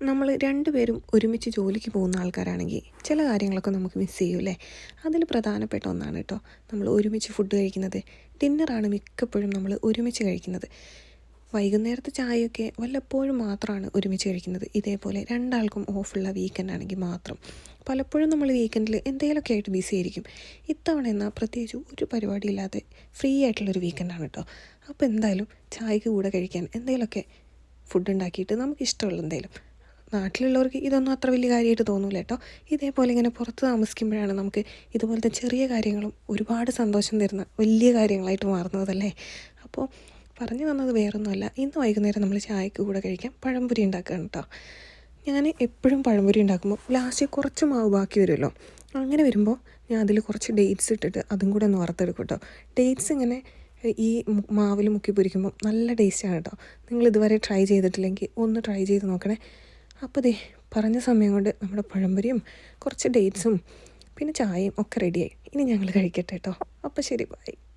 നമ്മൾ രണ്ടുപേരും ഒരുമിച്ച് ജോലിക്ക് പോകുന്ന ആൾക്കാരാണെങ്കിൽ ചില കാര്യങ്ങളൊക്കെ നമുക്ക് മിസ് ചെയ്യൂല്ലേ. അതിൽ പ്രധാനപ്പെട്ട ഒന്നാണ് കേട്ടോ നമ്മൾ ഒരുമിച്ച് ഫുഡ് കഴിക്കുന്നത്. ഡിന്നറാണ് മിക്കപ്പോഴും നമ്മൾ ഒരുമിച്ച് കഴിക്കുന്നത്. വൈകുന്നേരത്തെ ചായയൊക്കെ വല്ലപ്പോഴും മാത്രമാണ് ഒരുമിച്ച് കഴിക്കുന്നത്. ഇതേപോലെ രണ്ടാൾക്കും ഓഫുള്ള വീക്കെൻഡ് ആണെങ്കിൽ മാത്രം. പലപ്പോഴും നമ്മൾ വീക്കെൻഡിൽ എന്തെങ്കിലുമൊക്കെ ആയിട്ട് ബിസി ആയിരിക്കും. ഇത്തവണ എന്നാൽ പ്രത്യേകിച്ച് ഒരു പരിപാടിയില്ലാതെ ഫ്രീ ആയിട്ടുള്ളൊരു വീക്കെൻഡാണ് കേട്ടോ. അപ്പോൾ എന്തായാലും ചായക്ക് കൂടെ കഴിക്കാൻ എന്തെങ്കിലുമൊക്കെ ഫുഡ് ഉണ്ടാക്കിയിട്ട് നമുക്ക് ഇഷ്ടമുള്ള എന്തെങ്കിലും. നാട്ടിലുള്ളവർക്ക് ഇതൊന്നും അത്ര വലിയ കാര്യമായിട്ട് തോന്നൂല കേട്ടോ. ഇതേപോലെ ഇങ്ങനെ പുറത്ത് താമസിക്കുമ്പോഴാണ് നമുക്ക് ഇതുപോലത്തെ ചെറിയ കാര്യങ്ങളും ഒരുപാട് സന്തോഷം തരുന്ന വലിയ കാര്യങ്ങളായിട്ട് മാറുന്നതല്ലേ. അപ്പോൾ പറഞ്ഞു വന്നത് വേറൊന്നുമല്ല, ഇന്ന് വൈകുന്നേരം നമ്മൾ ചായക്ക് കൂടെ കഴിക്കാൻ പഴംപൊരി ഉണ്ടാക്കുകയാണ് കേട്ടോ. ഞാൻ എപ്പോഴും പഴംപൊരി ഉണ്ടാക്കുമ്പോൾ ലാസ്റ്റ് കുറച്ച് മാവ് ബാക്കി വരുമല്ലോ. അങ്ങനെ വരുമ്പോൾ ഞാൻ അതിൽ കുറച്ച് ഡേറ്റ്സ് ഇട്ടിട്ട് അതും കൂടെ ഒന്ന് വറുത്തെടുക്കും കേട്ടോ. ഡേറ്റ്സ് ഇങ്ങനെ ഈ മാവിൽ മുക്കി പൊരിക്കുമ്പോൾ നല്ല ടേസ്റ്റാണ് കേട്ടോ. നിങ്ങൾ ഇതുവരെ ട്രൈ ചെയ്തിട്ടില്ലെങ്കിൽ ഒന്ന് ട്രൈ ചെയ്ത് നോക്കണേ. അപ്പോൾ ദേ പറഞ്ഞ സമയം കൊണ്ട് നമ്മുടെ പഴംപൊരിയും കുറച്ച് ഡേറ്റ്സും പിന്നെ ചായയും ഒക്കെ റെഡിയായി. ഇനി ഞങ്ങൾ കഴിക്കട്ടെ കേട്ടോ. അപ്പോൾ ശരി, ബൈ.